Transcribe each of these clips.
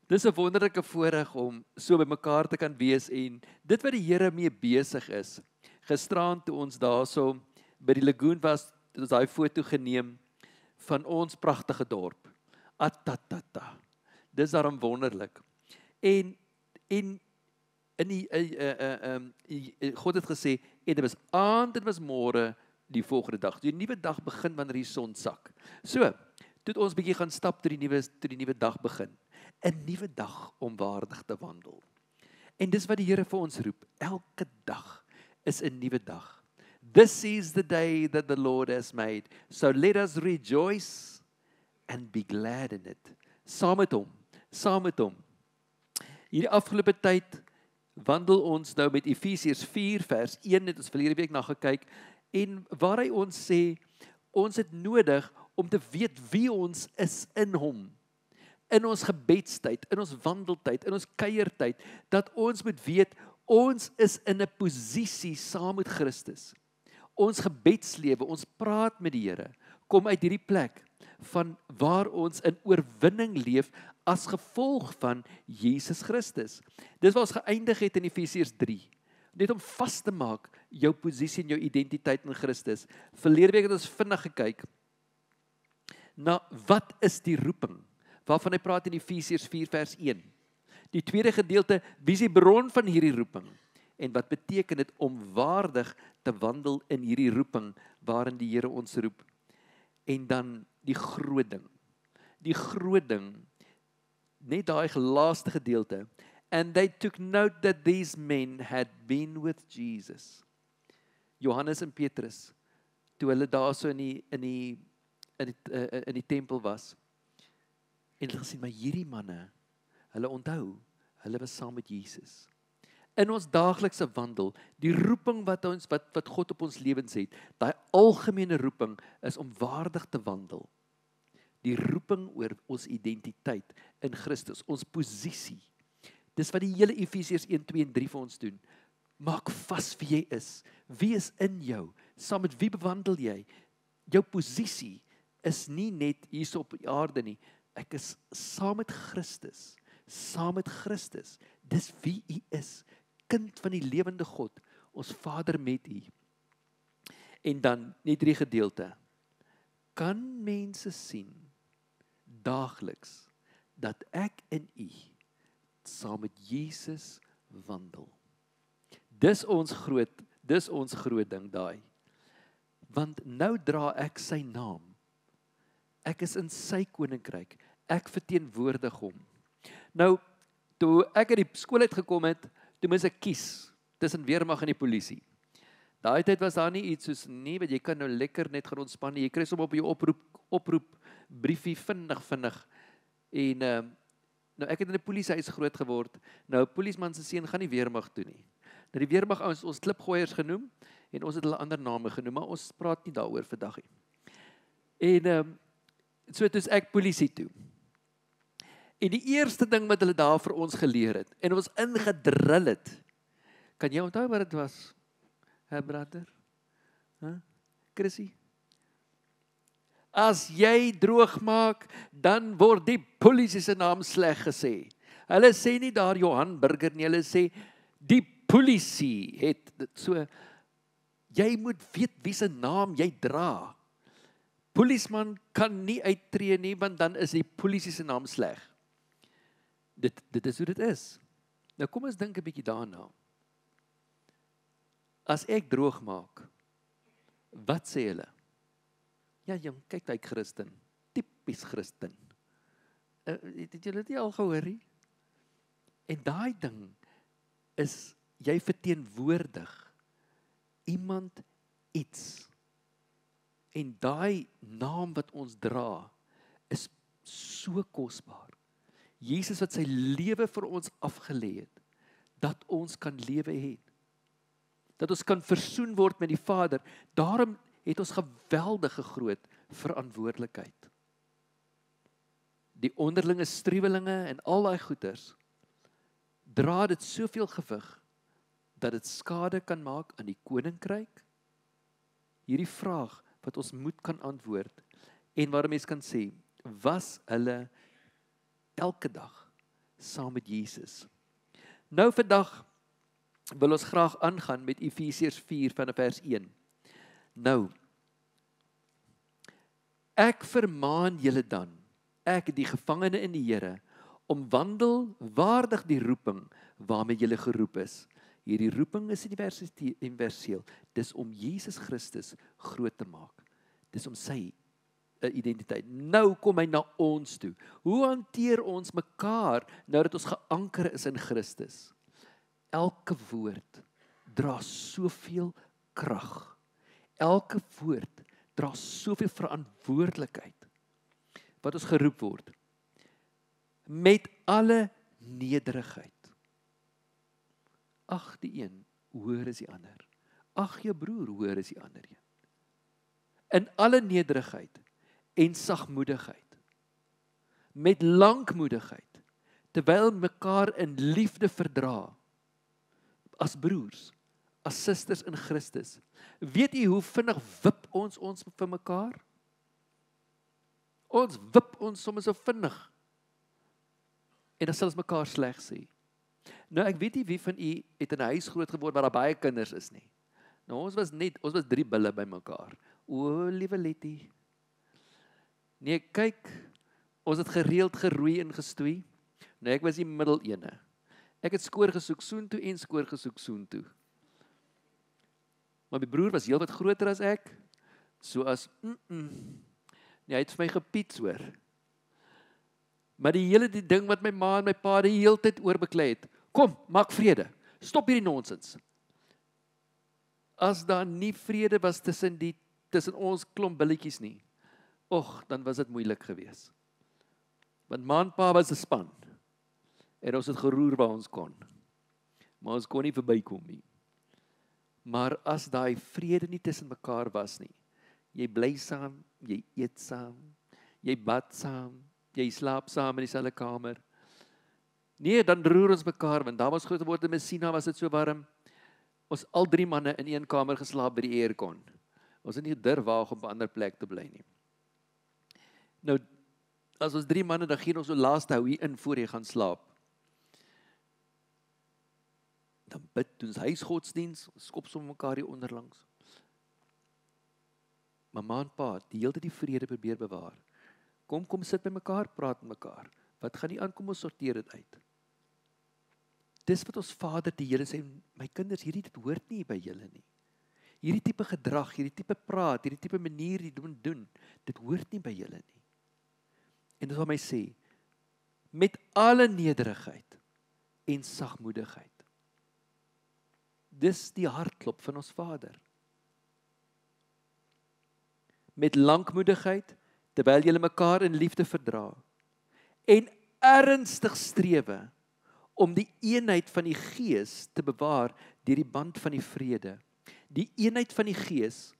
Dis 'n wonderlike voorreg om so by mekaar te kan wees en dit wat die Here mee besig is. Gisteraan toe ons daarso by die lagoon was, het ons daai foto geneem van ons pragtige dorp. Atatata. Dis daarom wonderlik. En in die God het gesê, en dit was aand, dit was môre die volgende dag. Die nuwe dag begin wanneer die son sak. So, toe het ons bietjie gaan stap toe die nuwe dag begin. 'n Nuwe dag om waardig te wandel. En dis wat die Here vir ons roep. Elke dag is 'n nuwe dag. This is the day that the Lord has made. So let us rejoice and be glad in it. Saam met hom, saam met hom. Hierdie afgelope tyd wandel ons nou met Efesiërs 4 vers 1, het ons verlede week na gekyk, en waar hy ons sê, ons het nodig om te weet wie ons is in hom. In ons gebedstyd, in ons wandeltyd, in ons kuiertyd, dat ons moet weet, ons is in 'n posisie saam met Christus. Ons gebedslewe, ons praat met die Here, kom uit hierdie plek van waar ons in oorwinning leef as gevolg van Jesus Christus. Dis waar ons geëindig het in Efesiërs 3. Net om vas te maak jou posisie en jou identiteit in Christus. Verlede week het ons vinnig gekyk na wat is die roeping, waarvan hy praat in Efesiërs 4 vers 1. Die tweede gedeelte, wie is die bron van hierdie roeping? En wat beteken dit om waardig te wandel in hierdie roeping waarin die Here ons roep? En dan die groot ding. Die groot ding, net daai laaste gedeelte. And they took note that these men had been with Jesus. Johannes en Petrus, toe hulle daarso in die tempel was, en hulle gesien, maar hierdie manne, hulle onthou, hulle was saam met Jesus. In ons daaglikse wandel, die roeping wat God op ons lewens het, daai algemene roeping is om waardig te wandel. Die roeping oor ons identiteit in Christus, ons posisie. Dis wat die hele Efesiërs 1, 2 en 3 vir ons doen. Maak vas wie jy is. Wie is in jou? Saam met wie bewandel jy? Jou posisie is nie net hier op die aarde nie. Ek is saam met Christus. Saam met Christus. Dis wie u is. Kind van die lewende God. Ons Vader met u. En dan net 3 gedeelte. Kan mense sien daagliks dat ek en u saam met Jesus wandel. Dis ons groot ding daai. Want nou dra ek sy naam. Ek is in sy koninkryk. Ek verteenwoordig hom. Nou, toe ek uit die skool uit gekom het, toe moes ek kies tussen weermag en die polisie. Daai tyd was daar nie iets soos, nee, wat jy kan nou lekker net gaan ontspan nie. Jy kry sommer op jou oproep briefie vinnig. En nou ek het in 'n polisiehuis groot geword. Nou 'n polisieman se seun gaan nie weermag toe nie. Nou die weermag ouens ons klipgooiers genoem en ons het hulle ander name genoem, maar ons praat nie daaroor vandag nie. En so toe is ek polisie toe. En die eerste ding wat hulle daar vir ons geleer het en ons ingedrul het. Kan jy onthou wat dit was? Brother? Chrissy? As jy droog maak, dan word die polisie se naam sleg gesê. Hulle sê nie daar Johan Burger nie, hulle sê die polisie het dit so. Jy moet weet wie se naam jy dra. Polisman kan nie uittreë nie, want dan is die polisie se naam sleg. Dit is hoe dit is. Nou kom ons dink 'n bietjie daarna. As ek droog maak, wat sê hulle? Ja, jong, kyk hy Christen, tipies Christen. Het julle dit al gehoor nie? En daai ding is, jy verteenwoordig iemand iets. En daai naam wat ons dra, is so kosbaar. Jesus wat sy lewe vir ons afgelê het, dat ons kan lewe hê. Dat ons kan versoen word met die Vader. Daarom het ons geweldige groot verantwoordelikheid. Die onderlinge striwelinge en al daai goeters, dra dit soveel gewig, dat dit skade kan maak aan die koninkryk. Hierdie vraag wat ons moet kan antwoord, en waarom mens kan sê, was hulle elke dag saam met Jesus. Nou vandag wil ons graag aangaan met Efesiërs 4 vanaf vers 1. Nou, ek vermaan julle dan, ek die gevangene in die Here, om wandel waardig die roeping waarmee julle geroep is. Hierdie roeping is universeel. Dis om Jesus Christus groot te maak. Dis om sy identiteit. Nou kom hy na ons toe. Hoe hanteer ons mekaar nou dat ons geanker is in Christus? Elke woord dra soveel krag. Elke woord dra soveel verantwoordelikheid wat ons geroep word. Met alle nederigheid. Ag die een, hoor is die ander. Ag jou broer, hoor is die ander een. In alle nederigheid en sagmoedigheid. Met lankmoedigheid, terwyl mekaar in liefde verdra. As broers, as susters in Christus. Weet u hoe vinnig wip ons vir mekaar? Ons wip ons soms so vinnig. En dan sal ons mekaar sleg sê. Nou ek weet nie wie van u het in 'n huis groot geword waar daar baie kinders is nie. Nou ons was 3 bulle by mekaar. O, liewe Letty. Nee, kyk, ons het gereeld geroei en gestoei. Nou ek was die middel ene. Ek het skoor gesoek soontoe en skoor gesoek soontoe. Maar my broer was heel wat groter as ek. So as Nee, hy het vir my gepiets hoor. Maar die ding wat my ma en my pa die hele tyd oorbeklei het. Kom, maak vrede. Stop hierdie nonsens. As daar nie vrede was tussen ons klomp billetjies nie. Dan was dit moeilik geweest. Want ma en pa was 'n span. En ons het geroer waar ons kon. Maar ons kon nie verbykom nie. Maar as daai vrede nie tussen mekaar was nie. Jy bly saam, jy eet saam, jy bad saam, jy slaap saam in dieselfde kamer. Nee, dan roer ons mekaar, want daar was groot word in Messina, was dit so warm. Ons al 3 manne in een kamer geslaap by die aircon. Ons het nie durf waag om op 'n ander plek te bly nie. Nou, as ons 3 manne, dan gee ons so laaste hou hier in voor jy gaan slaap. Dan bid ons huisgodsdiens, ons skop sommer mekaar hier onderlangs. Ma en pa, die hele tyd die vrede probeer bewaar. Kom sit by mekaar, praat met mekaar. Wat gaan nie aan, kom ons sorteer dit uit. Dis wat ons Vader die Here sê, my kinders, dit hoort nie by julle nie. Hierdie tipe gedrag, hierdie tipe praat, hierdie tipe manier die doen, dit hoort nie by julle nie. En dis wat my sê, met alle nederigheid en sagmoedigheid. Dis die hartklop van ons Vader. Met lankmoedigheid, terwyl julle mekaar in liefde verdra, en ernstig strewe om die eenheid van die Gees te bewaar deur die band van die vrede. Die eenheid van die Gees,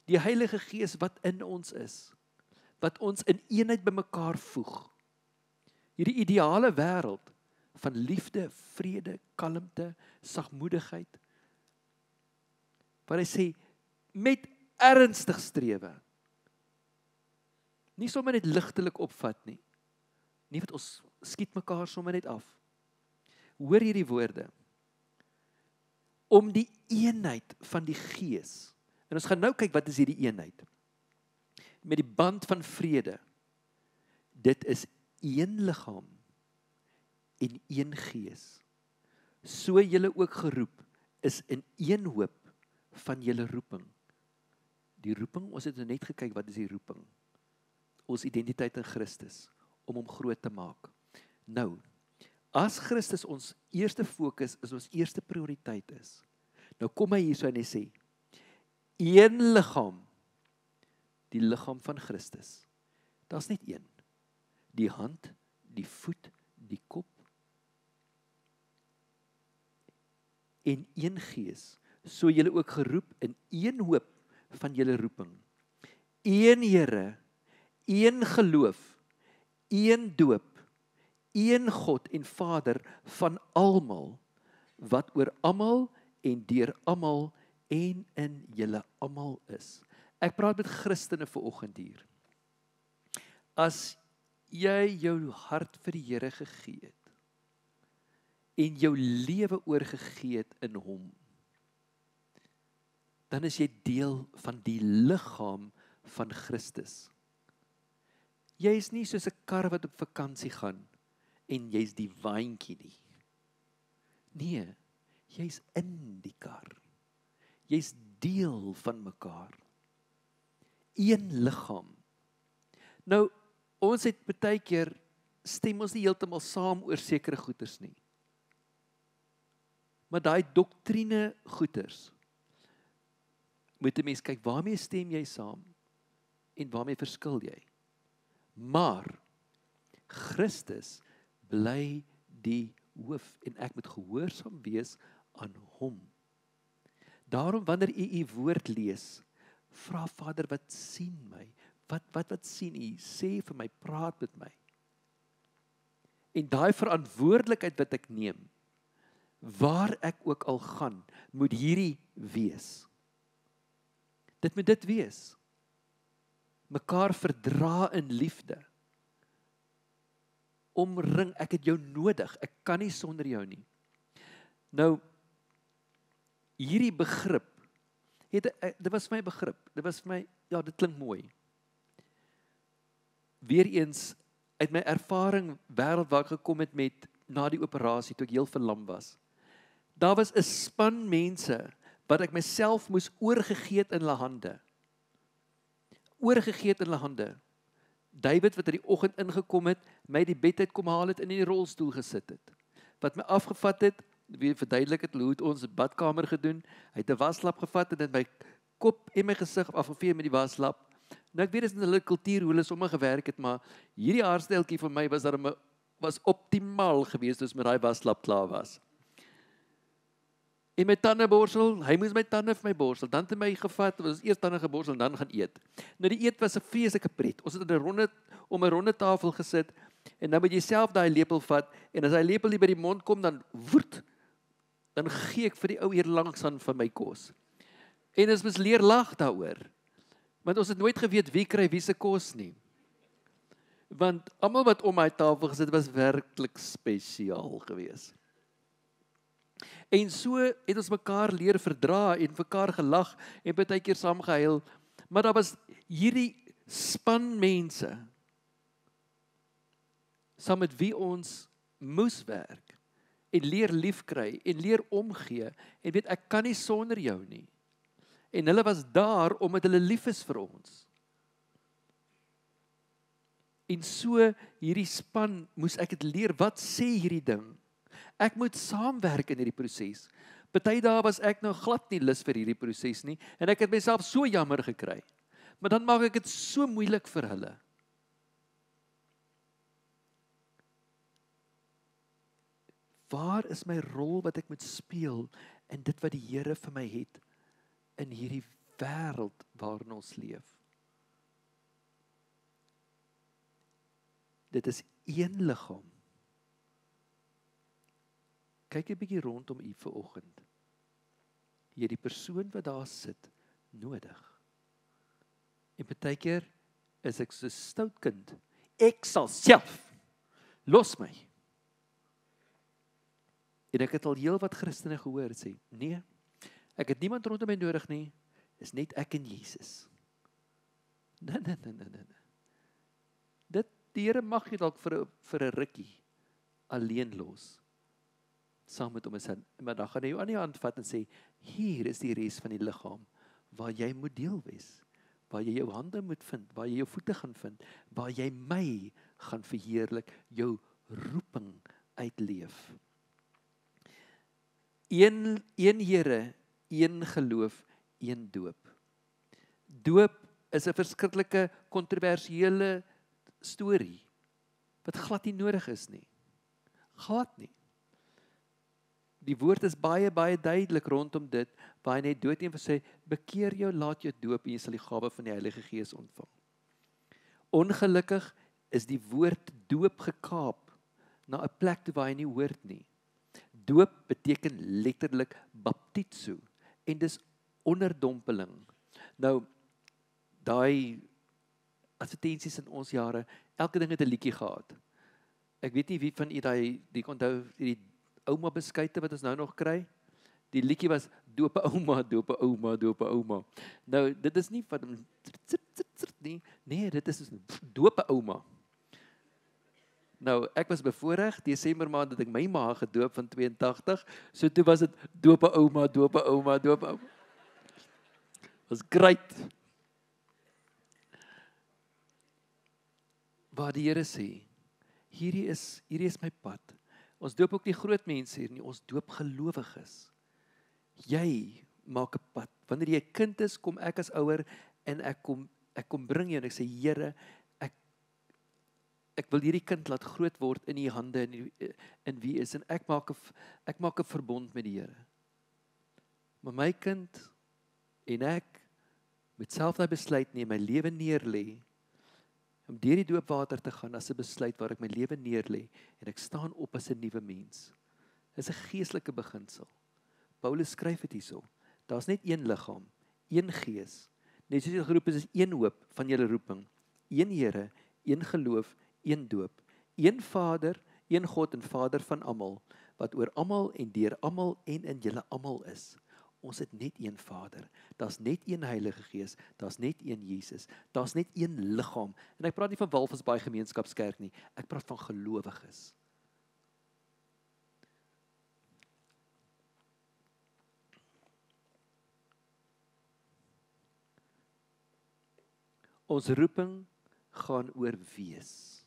die Heilige Gees wat in ons is, wat ons in eenheid by mekaar voeg. Hierdie ideale wêreld van liefde, vrede, kalmte, sagmoedigheid. Waar hy sê, met ernstig strewe. Nie sommer net ligtelik opvat nie. Nie wat ons skiet mekaar sommer net af. Hoor hierdie woorde. Om die eenheid van die Gees. En ons gaan nou kyk wat is hierdie eenheid. Met die band van vrede. Dit is een liggaam en een Gees. So julle ook geroep is in een hoop van julle roeping. Die roeping, ons het net gekyk wat is die roeping. Ons identiteit in Christus, om hom groot te maak. Nou, as Christus ons eerste fokus is, ons eerste prioriteit is, nou kom hy hierso en hy sê, een liggaam, die liggaam van Christus. Daar's net een. Die hand, die voet, die kop. En een Gees, so julle ook geroep in een hoop van julle roeping. Een Here, een geloof, een doop, een God en Vader van almal, wat oor almal en deur almal en in julle almal is. Ek praat met Christene vanoggend hier. As jy jou hart vir die Here gegee het, en jou lewe oorgegee het in hom, dan is jy deel van die liggaam van Christus. Jy is nie soos 'n kar wat op vakansie gaan en jy's die waantjie nie. Nee, jy's in die kar. Jy's deel van mekaar. Een liggaam. Nou, ons het baie keer stem ons nie heeltemal saam oor sekere goeters nie. Maar daai doktrine goeters, moet 'n mens kyk, waarmee stem jy saam en waarmee verskil jy? Maar Christus bly die hoof en ek moet gehoorsaam wees aan hom. Daarom wanneer u woord lees, vra Vader, wat sien my? Wat sien u? Sê vir my, praat met my. En daai verantwoordelikheid wat ek neem, waar ek ook al gaan, moet hierdie wees. Dit moet dit wees. Mekaar verdra in liefde. Omring, ek het jou nodig, ek kan nie sonder jou nie. Nou, hierdie begrip, dit was my begrip, dit was vir my, ja, dit klink mooi. Weereens, uit my ervaring wêreld waar ek gekom het met, na die operasie, toe ek heel verlam was, daar was 'n span mense, wat ek myself moes oorgegee het in hulle hande. Oorgegee het in hulle hande. David wat in die oggend ingekom het, my die bed uit kom haal het en in die rolstoel gesit het. Wat my afgevat het, wie verduidelik het hoe het ons in die badkamer gedoen, hy het 'n waslap gevat en dit my kop en my gesig afgevee met die waslap. Nou ek weet dit is in hulle kultuur hoe hulle sommer gewerk het, maar hierdie haarstyeltjie vir my was optimaal geweest as met daai waslap klaar was. En my tandeborsel, hy moes my tande vir my borsel, dan het hy my gevat, was eers tande geborsel en dan gaan eet. Nou die eet was 'n vreeslike pret. Ons het om 'n ronde tafel gesit en nou moet jy self daai lepel vat en as hy lepel nie by die mond kom dan woed, dan gee ek vir die ou hier langs aan van my kos. En ons moes leer lag daaroor. Want ons het nooit geweet wie kry wie se kos nie. Want almal wat om my tafel gesit was werklik spesiaal geweest. En so het ons mekaar leer verdra en mekaar gelag en baie keer saam gehuil. Maar daar was hierdie span mense saam met wie ons moes werk en leer lief kry en leer omgee en weet ek kan nie sonder jou nie. En hulle was daar omdat hulle lief is vir ons. En so hierdie span moes ek dit leer, wat sê hierdie ding? Ek moet saamwerk in hierdie proses. Party dae was ek nou glad nie lus vir hierdie proses nie en ek het myself so jammer gekry. Maar dan maak ek dit so moeilik vir hulle. Waar is my rol wat ek moet speel in dit wat die Here vir my het in hierdie wêreld waarin ons leef? Dit is een liggaam. Kyk 'n bietjie rondom u vanoggend. Jy het die persoon wat daar sit nodig. En baie keer is ek so stout kind. Ek sal self los my. En ek het al heel wat Christene gehoor sê, nee, ek het niemand rondom my nodig nie, is net ek en Jesus. Nee. Die Here mag jy dalk vir 'n rukkie alleen los. Saam met hom is hy, maar dan gaan hy jou aan die hand vat en sê, hier is die res van die liggaam, waar jy moet deel wees, waar jy jou hande moet vind, waar jy jou voete gaan vind, waar jy my gaan verheerlik, jou roeping uitleef. Een Here, een geloof, een doop. Doop is 'n verskriklike kontroversiële storie, wat glad nie nodig is nie. Glad nie. Die woord is baie duidelik rondom dit, waar hy net doodneem en sê, bekeer jou, laat jou doop en jy sal die gawe van die Heilige Gees ontvang. Ongelukkig is die woord doop gekaap na 'n plek toe waar hy nie hoort nie. Doop beteken letterlik baptizo en dis onderdompeling. Nou, daai advertensies in ons jare, elke ding het 'n liedjie gehad. Ek weet nie wie van u die onthou die ouma beskuite wat ons nou nog kry. Die liedjie was dope ouma, dope ouma, dope ouma. Nou, dit is nie van nie. Nee, dit is dope ouma. Nou, ek was bevoorreg, Desember maand het ek my ma gedoop van 82, so toe was dit dope ouma, dope ouma, dope ouma. Was great. Waar die Here sê, hierdie is my pad. Ons doop ook nie groot mense hier nie, ons doop gelowiges. Jy maak 'n pad. Wanneer jy 'n kind is, kom ek as ouer en ek kom bring jou en ek sê, Here, ek wil hierdie kind laat groot word in u hande en in wie is en ek maak 'n verbond met die Here. Maar my kind en ek met self daai besluit neem, my lewe neerlê om deur die doopwater te gaan as 'n besluit waar ek my lewe neerlê en ek staan op as 'n nuwe mens. Dis 'n geestelike beginsel. Paulus skryf dit hierso. Daar's net een liggaam, een gees. Net soos jy geroep is een hoop van julle roeping, een Here, een geloof, een doop, een Vader, een God en Vader van almal, wat oor almal en deur almal en in julle almal is. Ons het net een Vader, daar's net een Heilige Gees, daar's net een Jesus, daar's net een liggaam. En ek praat nie van Walvisbaai Gemeenskapskerk nie, ek praat van gelowiges. Ons roeping gaan oor wees.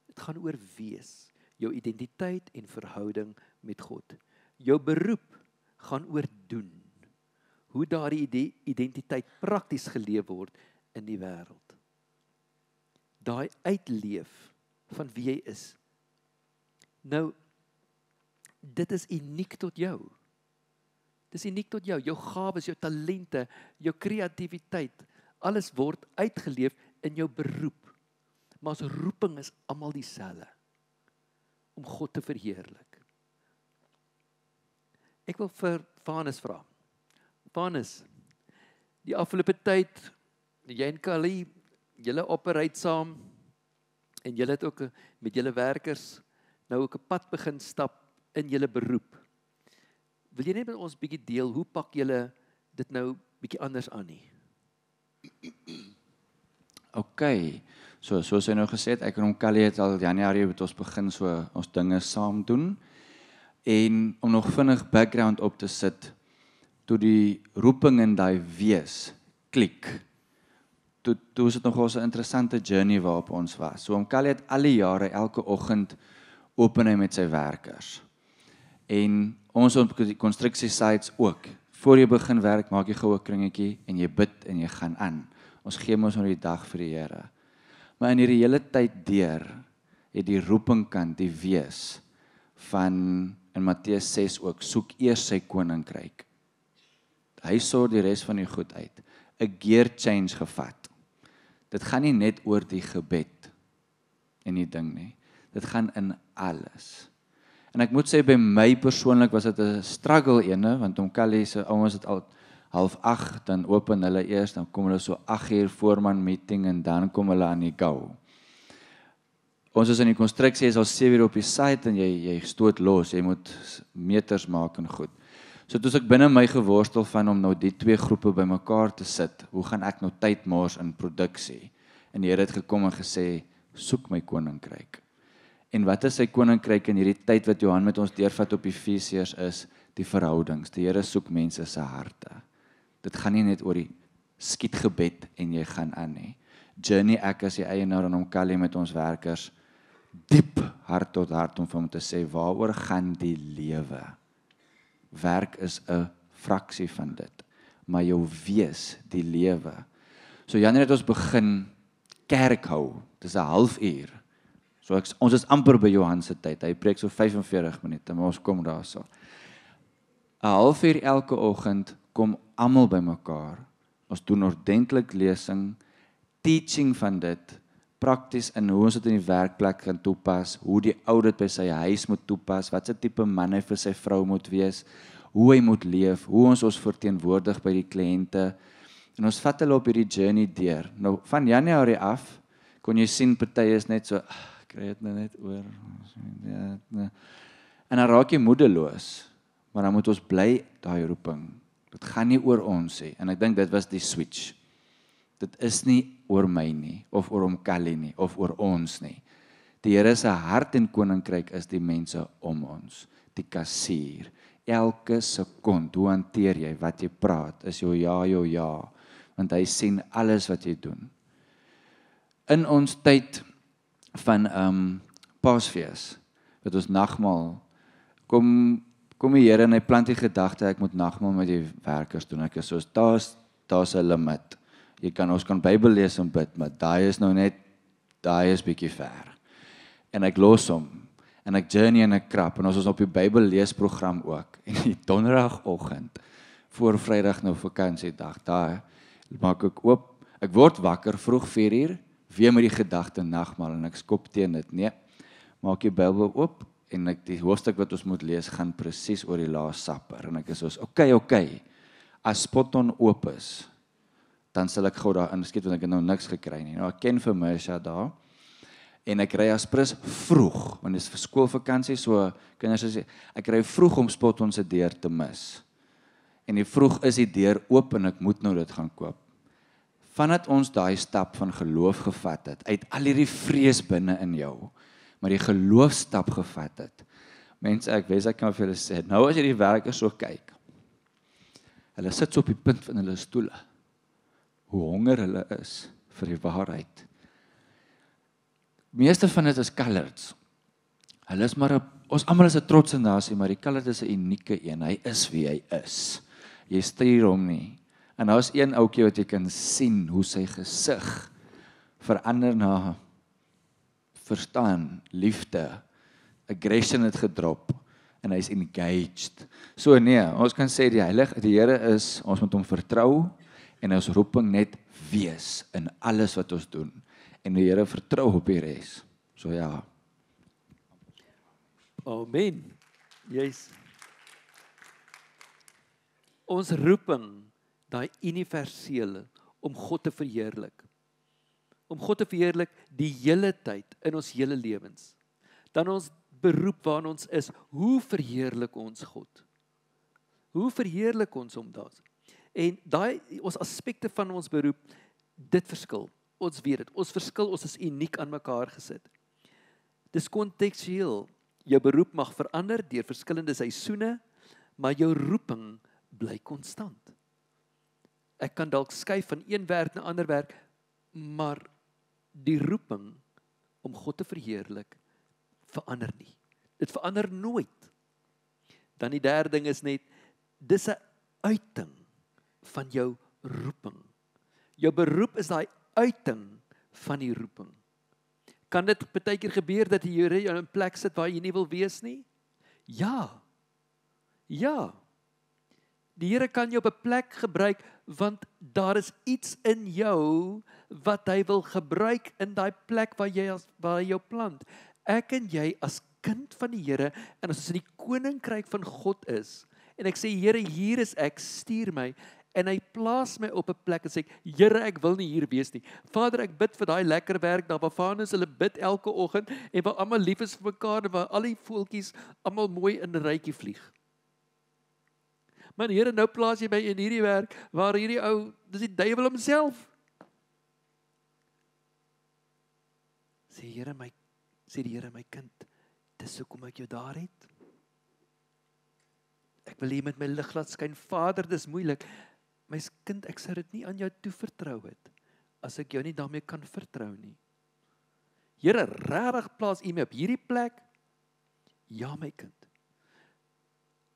Dit gaan oor wees, jou identiteit en verhouding met God. Jou beroep gaan oor doen. Hoe daardie identiteit prakties geleef word in die wêreld. Daai uitleef van wie jy is. Nou, dit is uniek tot jou. Dis uniek tot jou, jou gawes, jou talente, jou kreatiwiteit, alles word uitgeleef in jou beroep. Maar ons roeping is almal dieselfde, om God te verheerlik. Ek wil vir Vanus vra. Vanus, die afgelope tyd, jy en Kali, julle operate saam, en julle het ook met julle werkers nou ook 'n pad begin stap in julle beroep. Wil jy net met ons bietjie deel, hoe pak julle dit nou bietjie anders aan nie? Okay, soos hy nou gesê het, ek en hom Kali het al Januarie het ons begin so ons dinge saam doen. En om nog vinnig background op te sit, toe die roeping in daai wees klik, toe is dit nogal so 'n interessante journey waarop ons was. So om Kali het al die jare elke oggend open hy met sy werkers. En ons op die konstruksie sites ook. Voor jy begin werk, maak jy gou 'n kringetjie en jy bid en jy gaan aan. Ons gee mos nou die dag vir die Here. Maar in hierdie hele tyd deur het die roepingkant, die wees van in Matteus 6 ook, soek eers sy koninkryk. Hy sorg die res van die goed uit. 'n Gear change gevat. Dit gaan nie net oor die gebed en die ding nie. Dit gaan in alles. En ek moet sê by my persoonlik was dit 'n struggle ene, want om Kali se ouens het al 7:30, dan open hulle eers, dan kom hulle so 8:00 voorman meeting en dan kom hulle aan die go. Ons is in die konstruksie, is al 7:00 op die site en jy stoot los, jy moet meters maak en goed. So toe ek binne my geworstel van om nou die twee groepe bymekaar te sit, hoe gaan ek nou tyd mors in produksie? En die Here het gekom en gesê, soek my koninkryk. En wat is sy koninkryk in hierdie tyd wat Johan met ons deurvat op Efesiërs is, die verhoudings. Die Here soek mense se harte. Dit gaan nie net oor die skietgebed en jy gaan aan nie. Journey, ek as die eienaar en hom Kali met ons werkers, diep hart tot hart om vir hom te sê, waaroor gaan die lewe? Werk is 'n fraksie van dit, maar jou wees, die lewe. So Jan het ons begin kerk hou, dis 'n halfuur. So ons is amper by Johan se tyd, hy preek so 45 minute, maar ons kom daarso. 'n halfuur elke oggend kom almal bymekaar. Ons doen ordentlik lesing, teaching van dit, prakties in hoe ons dit in die werkplek kan toepas, hoe die ou dit by sy huis moet toepas, wat se tipe man hy vir sy vrou moet wees, hoe hy moet leef, hoe ons verteenwoordig by die kliënte. En ons vat hulle op hierdie journey deur. Nou van Januarie af kon jy sien party is net so, ek kry dit nou net oor. En dan raak jy moedeloos, maar dan moet ons bly daai roeping. Dit gaan nie oor ons nie. En ek dink dit was die switch. Dit is nie oor my nie, of oor om Callie nie, of oor ons nie. Die Here se hart en koninkryk is die mense om ons, die kassier. Elke sekond, hoe hanteer jy wat jy praat, is jou ja, want hy sien alles wat jy doen. In ons tyd van Paasfees, wat ons nagmaal, kom die Here en hy plant die gedagte, ek moet nagmaal met die werkers doen. Ek is soos, daar's 'n limit. Ons kan Bybel lees en bid, maar daai is bietjie ver. En ek los hom, en ek journey en ek krap, en ons is op die Bybel leesprogram ook, en die donderdagoggend, voor Vrydag nou vakansiedag, daar maak ek oop, ek word wakker, vroeg 4:00, weer met die gedagte nagmaal, en ek skop teen dit, nee, maak die Bybel oop, en die hoofstuk wat ons moet lees, gaan presies oor die Last Supper, en ek is soos, okay, as Spot-on oop is, dan sal ek gou daar inskiet, want ek het nou niks gekry nie. Nou, ek ken vir Mersha daar, en ek ry aspres vroeg, want dit is vir skoolvakansie, so kinders sê, ek ry vroeg om Spot-on se deur te mis. En die vroeg is die deur oop, en ek moet nou dit gaan koop. Vandat ons daai stap van geloof gevat het, uit al hierdie vrees binne in jou, maar die geloofstap gevat het. Mense, ek weet ek kan vir julle sê, nou as jy die werkers so kyk, hulle sit so op die punt van hulle stoele, hoe honger hulle is vir die waarheid. Meeste van dit is coloreds. Hulle is maar ons almal is 'n trotse nasie, maar die colored is 'n unieke een. Hy is wie hy is. Jy stuur hom nie. En daar's een ouetjie wat jy kan sien hoe sy gesig verander na verstaan, liefde, aggression het gedrop en hy's engaged. So nee, ons kan sê die Here is, ons moet hom vertrou en ons roeping net wees in alles wat ons doen. En die Here vertrou op die res. So ja. Amen. Yes. Ons roeping, daai universele, om God te verheerlik. Om God te verheerlik die hele tyd in ons hele lewens. Dan ons beroep waarin ons is, hoe verheerlik ons God? Hoe verheerlik ons hom daar? En ons aspekte van ons beroep, dit verskil. Ons weet dit. Ons verskil, ons is uniek aan mekaar gesit. Dis kontekstueel. Jou beroep mag verander deur verskillende seisoene, maar jou roeping bly konstant. Ek kan dalk skuif van een werk na ander werk, maar die roeping om God te verheerlik verander nie. Dit verander nooit. Dan die derde ding is net, dis 'n uiting van jou roeping. Jou beroep is daai uiting van die roeping. Kan dit baie keer gebeur dat die Here jou in 'n plek sit waar jy nie wil wees nie? Ja. Ja. Die Here kan jou op 'n plek gebruik, want daar is iets in jou wat hy wil gebruik in daai plek waar hy jou plant. Ek en jy as kind van die Here, en as ons in die koninkryk van God is, en ek sê, Here, hier is ek, stuur my, en hy plaas my op 'n plek en sê, Here, ek wil nie hier wees nie. Vader, ek bid vir daai lekker werk, daar waar vaders hulle bid elke oggend, en waar almal lief is vir mekaar, en waar al die voeltjies almal mooi in 'n rytjie vlieg. Maar Here, nou plaas jy my in hierdie werk, waar hierdie ou, dis die duiwel homself. Sê die Here, my kind, dis hoekom ek jou daar het. Ek wil hier met my lig laat skyn. Vader, dis moeilik. My kind, ek sou dit nie aan jou toevertrou het, as ek jou nie daarmee kan vertrou nie. Here, regtig plaas U my op hierdie plek? Ja, my kind.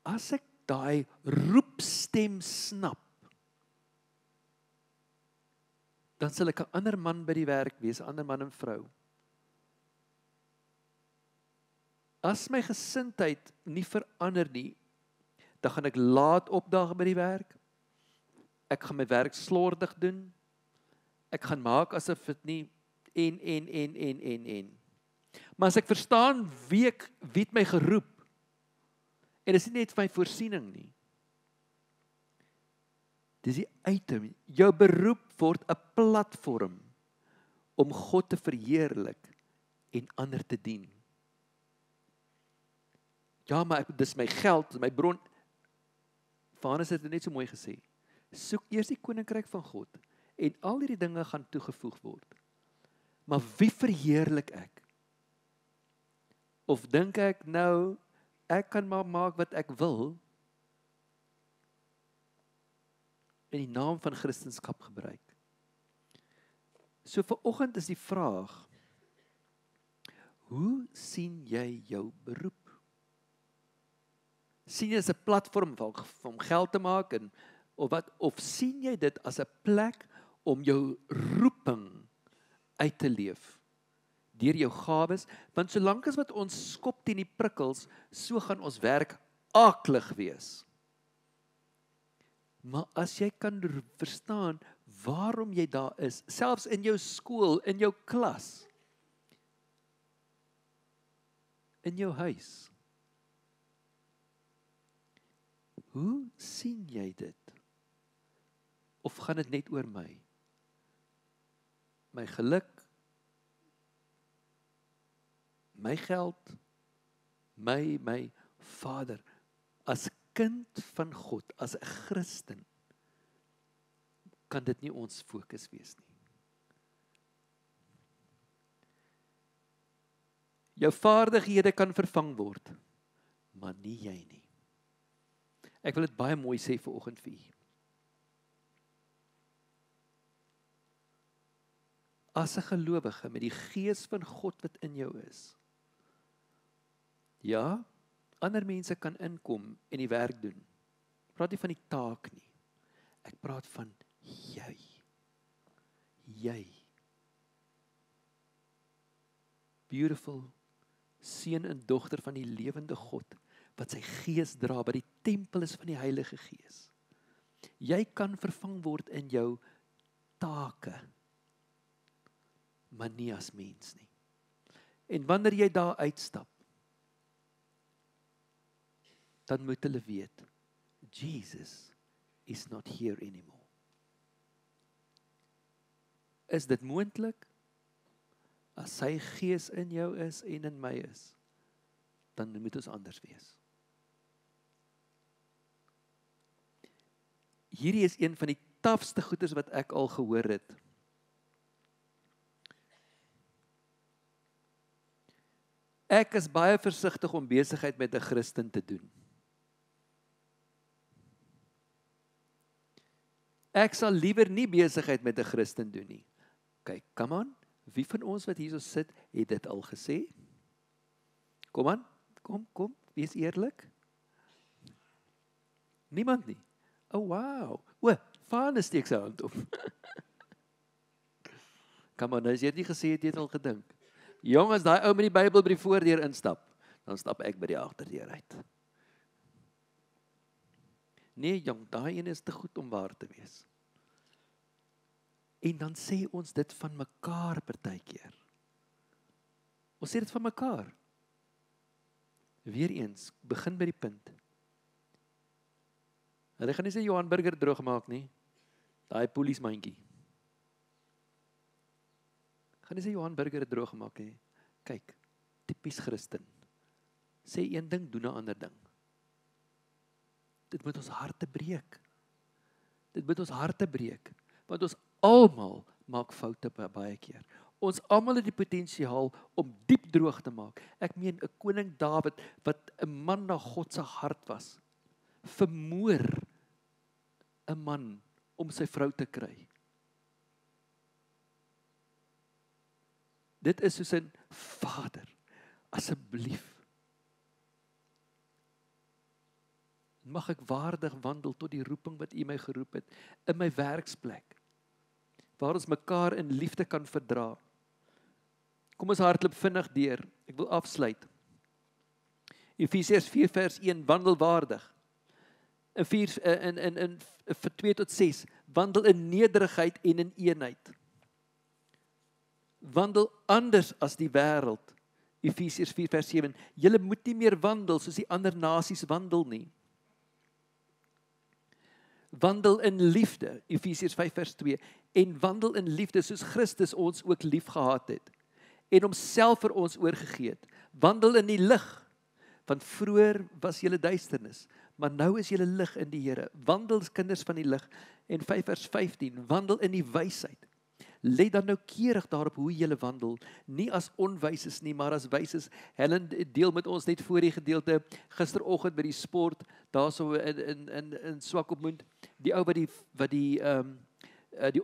As ek daai roepstem snap, dan sal ek 'n ander man by die werk wees, 'n ander man en vrou. As my gesindheid nie verander nie, dan gaan ek laat opdaag by die werk, ek gaan my werk slordig doen, ek gaan maak asof dit nie en. Maar as ek verstaan wie het my geroep, en dit is nie net my voorsiening nie, dis die uiting, jou beroep word 'n platform om God te verheerlik en ander te dien. Ja, maar dis my geld, dis my bron. Vanus het dit net so mooi gesê. Soek eers die koninkryk van God en al hierdie dinge gaan toegevoeg word. Maar wie verheerlik ek? Of dink ek nou, ek kan maar maak wat ek wil in die naam van Christendom gebruik. So vanoggend is die vraag, hoe sien jy jou beroep? Sien jy as 'n platform om geld te maak of sien jy dit as 'n plek om jou roeping uit te leef deur jou gawes? Want solank as wat ons skop teen die prikkels, so gaan ons werk aaklig wees. Maar as jy kan verstaan waarom jy daar is, selfs in jou skool, in jou klas, in jou huis, hoe sien jy dit? Of gaan dit net oor my? My geluk, my geld, my Vader, as kind van God, as 'n Christen, kan dit nie ons fokus wees nie. Jou vaardighede kan vervang word, maar nie jy nie. Ek wil dit baie mooi sê vanoggend vir u. As 'n gelowige met die gees van God wat in jou is, ja, ander mense kan inkom en die werk doen. Ek praat nie van die taak nie. Ek praat van jy. Jy. Beautiful seun en dogter van die lewende God, wat sy gees dra, wat die tempel is van die Heilige Gees. Jy kan vervang word in jou take, maar nie as mens nie. En wanneer jy daar uitstap, dan moet hulle weet, Jesus is not here anymore. Is dit moontlik? As sy gees in jou is en in my is, dan moet ons anders wees. Hierdie is een van die tafste goeders wat ek al gehoor het. Ek is baie versigtig om besigheid met 'n Christen te doen. Ek sal liewer nie besigheid met 'n Christen doen nie. Kyk, come on, wie van ons wat hierso sit, het dit al gesê? Kom aan, kom, wees eerlik. Niemand nie. Oh wow, Vanus steek sy hand op. Come on, as jy het nie gesê het, jy het al gedink. Jong, as daai ou met die Bybel by die voordeur instap, dan stap ek by die agterdeur uit. Nee jong, daai een is te goed om waar te wees. En dan sê ons dit van mekaar partykeer. Ons sê dit van mekaar. Weereens, begin by die punt. Hulle gaan nie sê Johan Burger droog gemaak nie. Daai poeliesmandjie. Gaan nie sê Johan Burger het droog gemaak nie. Kyk, tipies Christen. Sê een ding, doen 'n ander ding. Dit moet ons harte breek. Dit moet ons harte breek. Want ons almal maak foute baie keer. Ons almal het die potensiaal om diep droog te maak. Ek meen 'n koning Dawid wat 'n man na God se hart was, vermoor 'n man om sy vrou te kry. Dit is soos 'n Vader, asseblief. Mag ek waardig wandel tot die roeping wat U my geroep het in my werksplek, waar ons mekaar in liefde kan verdra. Kom ons hardloop vinnig deur. Ek wil afsluit. Efesiërs 4 vers 1, wandel waardig. In 2 tot 6, wandel in nederigheid en in eenheid. Wandel anders as die wêreld. Efesiërs 4 vers 7, julle moet nie meer wandel soos die ander nasies wandel nie. Wandel in liefde, Efesiërs 5 vers 2, en wandel in liefde soos Christus ons ook lief gehad het, en homself vir ons oorgegee het. Wandel in die lig, Want vroeër was julle duisternis, maar nou is julle lig in die Here. Wandel as kinders van die lig. En 5 vers 15, wandel in die wysheid. Let dan noukeurig daarop hoe julle wandel, nie as onwyses nie, maar as wyses. Helen deel met ons net voor die gedeelte gisteroggend by die sport, daarso in Swakopmund, die ou wat die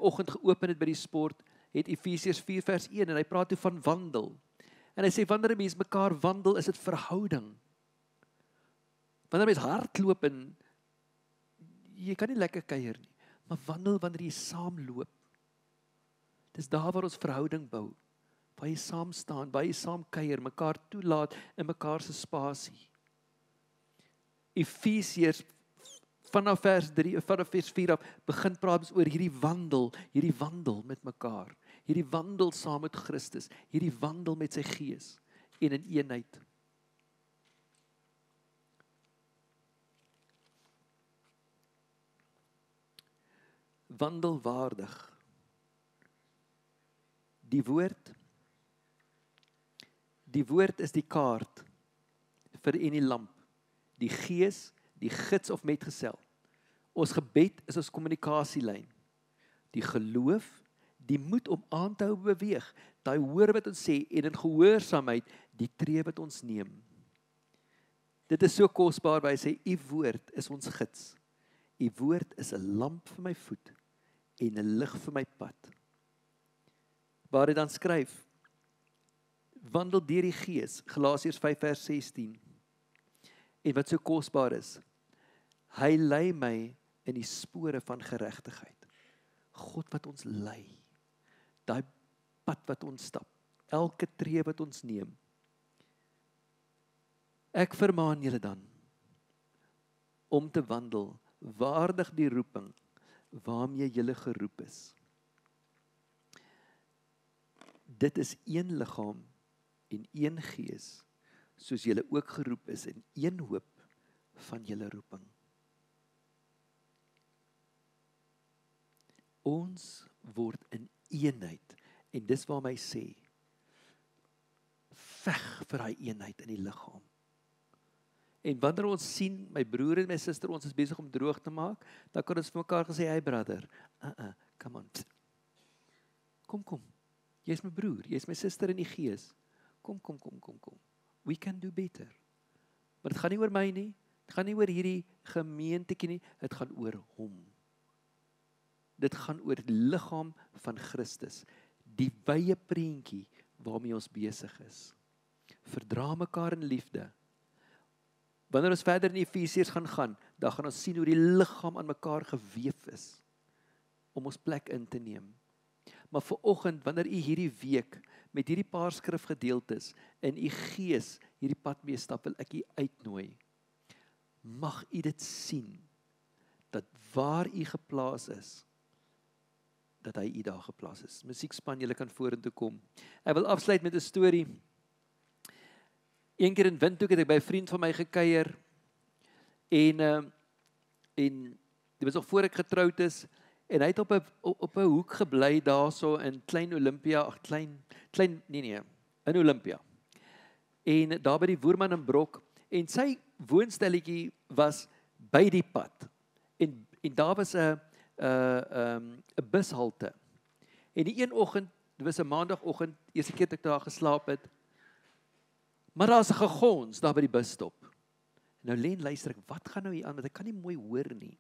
oggend geopen het by die sport, het Efesiërs 4 vers 1 en hy praat toe van wandel. En hy sê wanneer 'n mens mekaar wandel, is dit verhouding. Wanneer 'n mens hardloop en jy kan nie lekker kuier nie, maar wandel wanneer jy saamloop. Dis daar waar ons verhouding bou, waar jy saam staan, waar jy saam kuier, mekaar toelaat in mekaar se spasie. Efesiërs vanaf vers 4 af begin praat oor hierdie wandel met mekaar, hierdie wandel saam met Christus, hierdie wandel met sy gees en in eenheid. Wandelwaardig. Die woord is die kaart vir en die lamp, die gees, die gids of metgesel. Ons gebed is ons kommunikasielyn. Die geloof, die moed om aan te hou beweeg, daai hoor wat ons sê en in gehoorsaamheid die tree wat ons neem. Dit is so kosbaar waar hy sê, u woord is ons gids. U woord is 'n lamp vir my voet en 'n lig vir my pad. Waar hy dan skryf, wandel deur die gees, Galasiërs 5 vers 16. En wat so kosbaar is, hy lei my in die spore van geregtigheid. God wat ons lei, daai pad wat ons stap, elke tree wat ons neem. Ek vermaan julle dan om te wandel waardig die roeping waarmee julle geroep is. Dit is een liggaam en een gees, soos julle ook geroep is in een hoop van julle roeping. Ons word in eenheid, en dis waarom hy sê, veg vir daai eenheid in die liggaam. En wanneer ons sien, my broer en my suster, ons is besig om droog te maak, dan kan ons vir mekaar gesê, hey brother, come on, kom, jy is my broer, jy is my suster in die gees, kom, we can do better. Maar dit gaan nie oor my nie, dit gaan nie oor hierdie gemeentetjie nie, dit gaan oor hom. Dit gaan oor die liggaam van Christus, die wye prentjie waarmee ons besig is. Verdra mekaar in liefde. Wanneer ons verder in Efesiërs gaan, dan gaan ons sien hoe die liggaam aan mekaar geweef is, om ons plek in te neem. Maar vir oggend, wanneer u hierdie week, met hierdie paar skrifgedeeltes, in u gees, hierdie pad mee stap, wil ek u uitnooi. Mag u dit sien, dat waar u geplaas is, dat hy u daar geplaas is. Musiekspan, julle kan vorentoe kom. Ek wil afsluit met 'n storie. Een keer in Windhoek het ek by 'n vriend van my gekuier, en dit was nog voor ek getroud is, en hy het op 'n hoek gebly daarso in Klein Olympia, in Olympia. En daar by die Woerman in Brok, en sy woonstelletjie was by die pad. En daar was 'n bushalte. En die een oggend, dit was 'n maandagoggend, eerste keer dat ek daar geslaap het, maar daar's 'n gegons daar by die busstop. Nou Len, luister ek, wat gaan nou hier aan, want ek kan nie mooi hoor nie.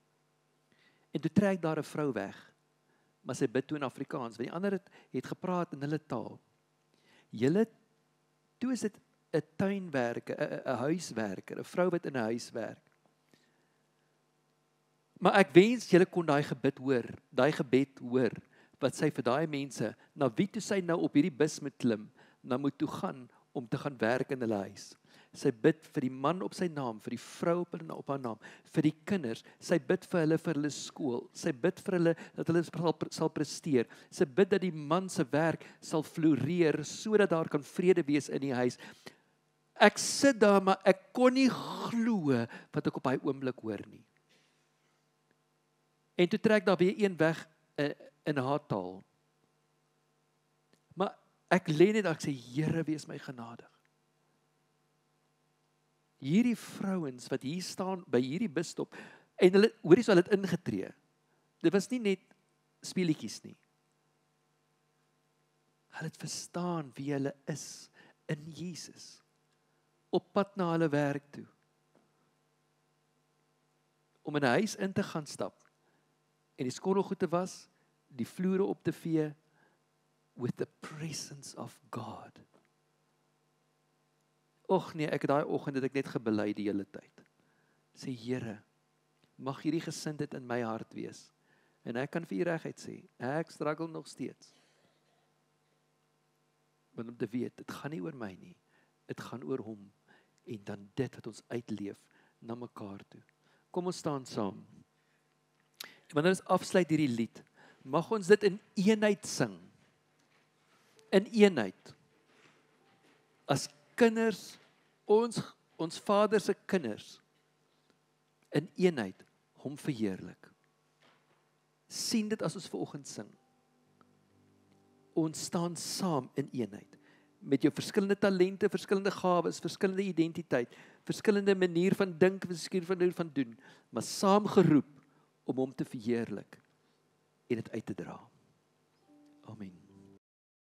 En toe trek daar 'n vrou weg, maar sy bid toe in Afrikaans, want die ander het gepraat in hulle taal. Toe is dit 'n tuinwerker, 'n huiswerker, 'n vrou wat in 'n huis werk. Maar ek wens julle kon daai gebed hoor, wat sy vir daai mense, na wie toe sy nou op hierdie bus moet klim, nou moet toe gaan, om te gaan werk in hulle huis. Sy bid vir die man op sy naam, vir die vrou op haar naam, vir die kinders, sy bid vir hulle skool, sy bid vir hulle, dat hulle sal presteer, sy bid dat die man se werk sal floreer, sodat daar kan vrede wees in die huis. Ek sit daar, maar ek kon nie glo, wat ek op daai oomblik hoor nie. En toe trek daar weer een weg, in haar taal. Maar ek lê net daar, ek sê, Here, wees my genadig. hierdie vrouens wat hier staan by hierdie busstop en hulle hoorie so hulle het ingetree. Dit was nie net speletjies nie. Hulle het verstaan wie hulle is in Jesus. Op pad na hulle werk toe. Om in 'n huis in te gaan stap en die skottelgoed te was, die vloere op te vee with the presence of God. Och nee, ek het daai oggend het ek net gebely die hele tyd. Sê Here, mag hierdie gesindheid in my hart wees. En ek kan vir u reguit sê, ek struggle nog steeds. Want om te weet, dit gaan nie oor my nie. Dit gaan oor hom en dan dit wat ons uitleef na mekaar toe. Kom ons staan saam. En wanneer ons afsluit hierdie lied, mag ons dit in eenheid sing. In eenheid. As kinders, ons Vader se kinders, in eenheid hom verheerlik. Sien dit as ons vanoggend sing. Ons staan saam in eenheid. Met jou verskillende talente, verskillende gawes, verskillende identiteit, verskillende manier van dink, verskillende manier van doen, maar saam geroep om hom te verheerlik en dit uit te dra. Amen.